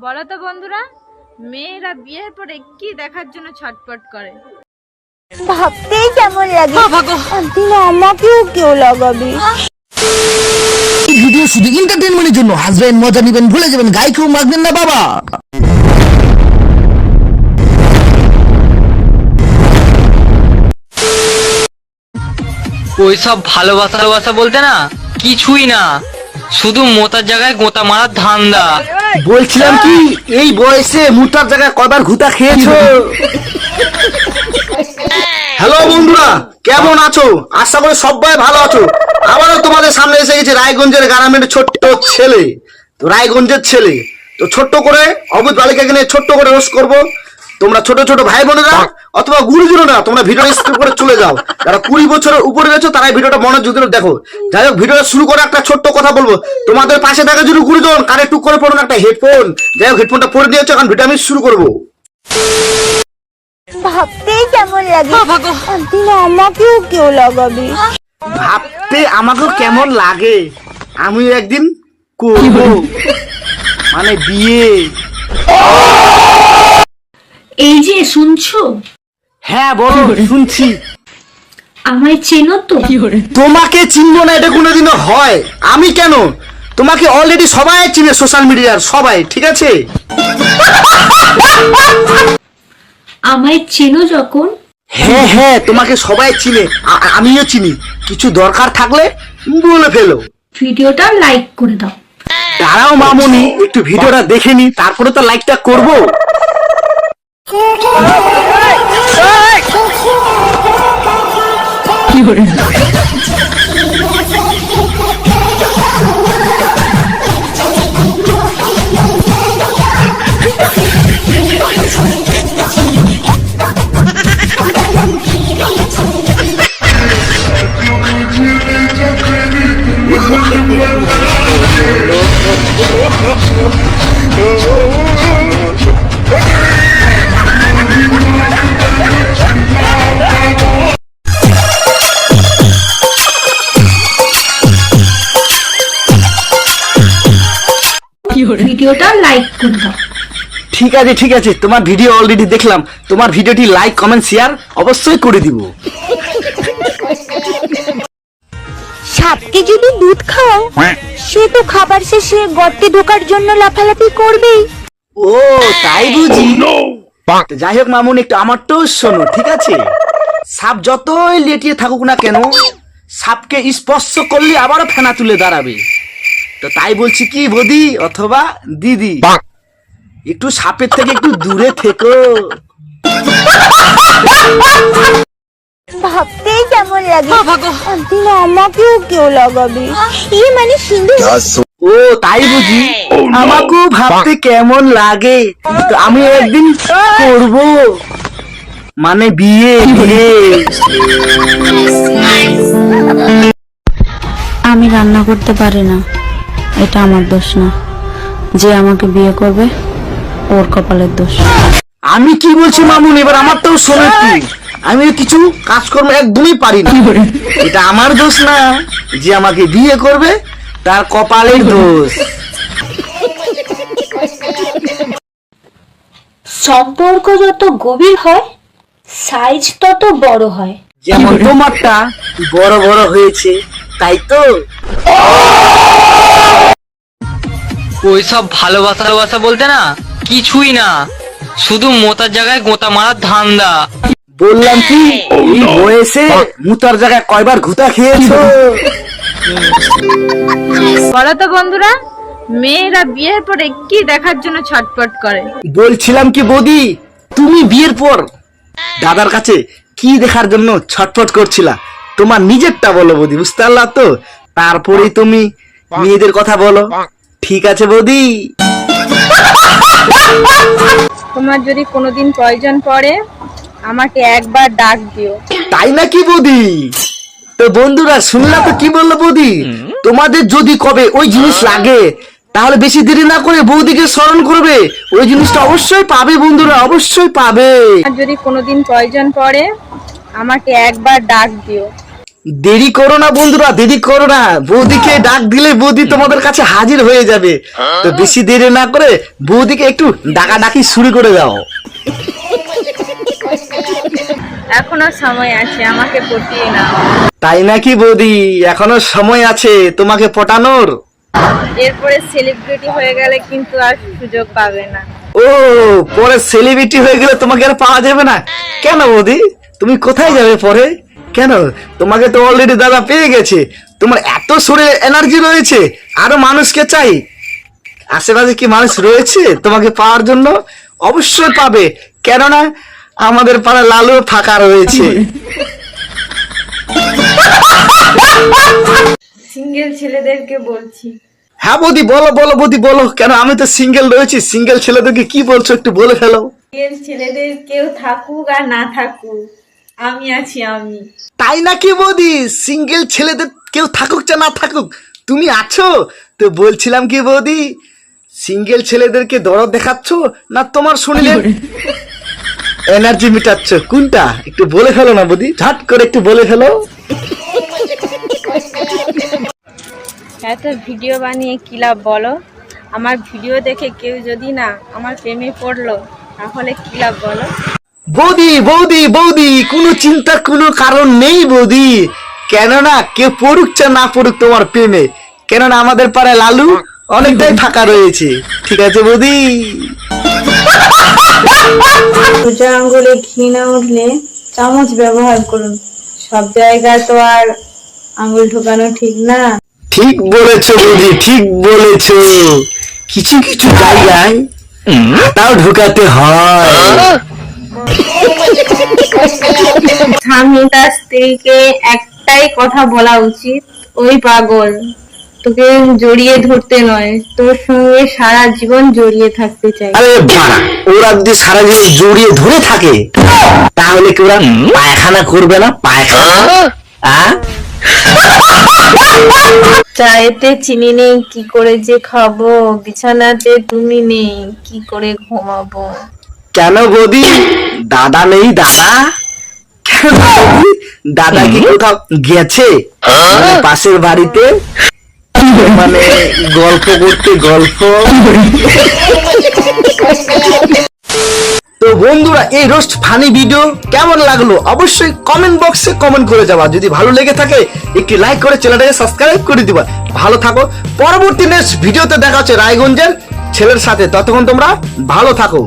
বলো তো বন্ধুরা, মেয়েরা বিয়ের পরে কি দেখার জন্য ছটফট করে? ভাবতেই কেমন লাগে। একদিন আমাকেও কেউ লাগাবে। এই ভিডিও শুধু এন্টারটেইনমেন্টের জন্য। হাসবেন, মজা নেবেন, ভুলে যাবেন, গায়ে কেউ মাখবেন না বাবা। ওইসব ভালোবাসা বলতে না কিছুই না, শুধু মোতার জায়গায় গোতা মারার ধান্দা। বলছিলাম কি, এই বয়সে মুতার জায়গায় কবার ঘুতা খেয়েছো? হ্যালো বন্ধুরা, কেমন আছো? আশা করি সবাই ভালো আছো। আবারও তোমাদের সামনে এসে গেছে রায়গঞ্জের গ্রামের ছোট্ট ছেলে। তো রায়গঞ্জের ছেলে তো ছোট্ট করে অবুধ বালিকাকে নিয়ে ছোট্ট করে রোস্ট করবো। তোমরা ছোট ছোট ভাই বোনেরা অথবা গুরুজনেরা তোমরা ভিডিওটা স্কিপ করে চলে যাও। যারা 20 বছরের উপরে গেছো তারা ভিডিওটা মনোযোগ দিয়ে দেখো। যাই হোক, ভিডিওটা শুরু করে একটা ছোট্ট কথা বলবো। তোমাদের পাশে থাকা যদি গুরুজন কানে টুক করে পড়ুন একটা হেডফোন। যাই হোক, হেডফোনটা পরে দিয়েছো, এখন ভিডিও আমি শুরু করবো। ভাবতেই কেমন লাগে। একদিন আমাকেও কেউ লাগাবে। ভাবতে আমাকেও কেমন লাগে, আমি একদিন করব, মানে বিয়ে। এই যে শুনছো, হ্যাঁ বলো, শুনছি। আমায় চেনো তো? তোমাকে চিনবো না এটা কোনোদিনও হয়? আমি কেন, তোমাকে অলরেডি সবাই চিনে, সোশ্যাল মিডিয়ার সবাই, ঠিক আছে? আমায় চেনো যখন, হ্যাঁ হ্যাঁ, তোমাকে সবাই চিনে, আমিও চিনি। কিছু দরকার থাকলে বলে ফেলো। ভিডিওটা লাইক করে দাও। দাঁড়াও মামুনি, একটু ভিডিওটা দেখে নি, তারপরে তো লাইকটা করবো। ভিডিওটা লাইক করে দাও। ঠিক আছে ঠিক আছে, তোমার ভিডিও অলরেডি দেখলাম। তোমার ভিডিওটি লাইক, কমেন্ট, শেয়ার অবশ্যই করে দিব। সাপকে যদি দুধ খাও, সে তো খাবার শেষে গর্তে ঢোকার জন্য লাফালাফি করবেই। ও তাই বুঝি। তো যাই হোক মামুন, একটু আমারটাও শোনো, ঠিক আছে? সাপ যতই লেটিয়ে থাকুক না কেন, সাপকে স্পর্শ করলে আবারও ফেনা তুলে দাঁড়াবে। তো তাই বলছি কি বৌদি অথবা দিদি, একটু সাপের থেকে একটু দূরে থেকো। ভাবতেই কেমন লাগে। একদিন আমাকেও কেউ লাগাবে। এই মানে সিন্ধু। ও তাই বুঝি, আমাকেও ভাবতে কেমন লাগে। তো আমি একদিন করব, মানে বিয়ে। আমি রান্না করতে পারি না, এটা আমার দোষ না। যে আমাকে বিয়ে করবে ওর কপালের দোষ। আমি কি বলছি মামুন, এবার আমারটাও শোনো একটু। আমি কিছু কাজকর্ম একদমই পারি না, এটা আমার দোষ না। যে আমাকে বিয়ে করবে তার কপালের দোষ। সম্পর্ক যত গভীর হয়, সাইজ তত বড় হয়। যেমন তোমারটা বড় বড় হয়েছে, তাই তো? ওইসব ভালোবাসা বলতে না কিছুই না, শুধু মোতার জায়গায় গোতা মারার ধান্দা। বললাম কি, এই বয়সে মুতার জায়গায় কয়বার ঘুতা খেয়েছো? বলো তো বন্ধুরা, মেয়েরা বিয়ের পরে কি দেখার জন্য ছটফট করে? বলছিলাম কি বৌদি, তুমি বিয়ের পর দাদার কাছে কি দেখার জন্য ছটফট করছিলা? তোমার নিজেরটা বলো বৌদি, বুঝতে পারলা তো? তারপরেই তুমি মেয়েদের কথা বলো, ঠিক আছে বৌদি? তোমার যদি কোনোদিন প্রয়োজন পড়ে আমাকে একবার ডাক দিও। তাই নাকি বৌদি? তো বন্ধুরা শুনলা তো কি বললো বৌদি? তোমাদের যদি কবে ওই জিনিস লাগে তাহলে বেশি দেরি না করে বৌদিকে স্মরণ করবে, ওই জিনিসটা অবশ্যই পাবে বন্ধুরা, অবশ্যই পাবে। আর যদি কোনোদিন প্রয়োজন পড়ে আমাকে একবার ডাক দিও। দেরি করো না বন্ধুরা, দেরি করো না। বৌদিকে ডাক দিলে বৌদি তোমাদের কাছে হাজির হয়ে যাবে। তো বেশি দেরি না করে বৌদিকে একটু ডাকাডাকি শুরু করে দাও। এখনো সময় আছে, আমাকে পটিয়ে নাও। তাই নাকি বৌদি? এখনো সময় আছে তোমাকে পটানোর? এরপরে সেলিব্রিটি হয়ে গেলে কিন্তু আর সুযোগ পাবে না। ও, পরে সেলিব্রিটি হয়ে গেলে তোমাকে আর পাওয়া যাবে না? কেন বৌদি, তুমি কোথায় যাবে পরে? কেন, তোমাকে তো অলরেডি দাদা পেয়ে গেছে। তোমার এত শরীরে এনার্জি রয়েছে, আরো মানুষকে চাই। আশেপাশে কি মানুষ রয়েছে তোমাকে পাওয়ার জন্য? অবশ্যই পাবে, কেননা আমাদের পাড়া লালু ফাঁকা রয়েছে। সিঙ্গেল ছেলেদেরকে বলছি, হ্যাঁ বৌদি, বলো বলো বৌদি বলো। কেন, আমি তো সিঙ্গেল রয়েছি। সিঙ্গেল ছেলেদেরকে কি বলছো একটু বলে ফেলো। সিঙ্গেল ছেলেদের কেউ থাকুক আর না থাকুক, আমি আছি আমি। তাই নাকি বৌদি? সিঙ্গেল ছেলেদের কেউ থাকুক চা না থাকুক, তুমি আছো। তো বলছিলাম কি বৌদি, সিঙ্গেল ছেলেদেরকে দরদ দেখাচ্ছ না তোমার শুনলে এনার্জি মিটাচ্ছ, কোনটা একটু বলে ফেলো না বৌদি, ঝট করে একটু বলে ফেলো। এত ভিডিও বানিয়ে কি লাভ বলো? আমার ভিডিও দেখে কেউ যদি না আমার প্রেমে পড়লো, তাহলে কি লাভ বলো? বৌদি বৌদি বৌদি, কোনো চিন্তার কোনো কারণ নেই বৌদি। কেননা কেউ পড়ুক চা না পড়ুক তোমার প্রেমে, কেননা আমাদের পাড়ায় লালু অনেকটাই ফাঁকা রয়েছে। ঠিক আছে বৌদি? সোজা আঙ্গুলে ঘি না উঠলে চামচ ব্যবহার করুন। সব জায়গায় তো আর আঙ্গুল ঢোকানো ঠিক না। ঠিক বলেছো বৌদি, ঠিক বলেছো। কিছু কিছু জায়গায় তাও ঢুকাতে হয়। স্বামী তার স্ত্রীকে একটাই কথা বলা উচিত, ওই পাগল, তোকে জড়িয়ে ধরতে নয়, তোর সঙ্গে সারা জীবন জড়িয়ে থাকতে চাই। আরে বাড়া, ওরা যদি সারা জীবন জড়িয়ে ধরে থাকে তাহলে কি ওরা পায়খানা করবে না? পায়খানা চায়েতে চিনি নেই, কি করে যে খাবো? বিছানাতে তুমি নেই, কি করে ঘুমাবো? কেন বৌদি, দাদা নেই? দাদা কেন বৌদি? দাদা কি কোথাও গেছে? মানে পাশের বাড়িতে, মানে গল্প করতে, গল্প। তো বন্ধুরা, এই রোস্ট ফানি ভিডিও কেমন লাগলো অবশ্যই কমেন্ট বক্সে কমেন্ট করে যাবা। যদি ভালো লেগে থাকে একটি লাইক করে চ্যানেলটাকে সাবস্ক্রাইব করে দিবা। ভালো থাকো, পরবর্তী নেক্সট ভিডিওতে দেখা হচ্ছে রায়গঞ্জের ছেলের সাথে। ততক্ষণ তোমরা ভালো থাকো।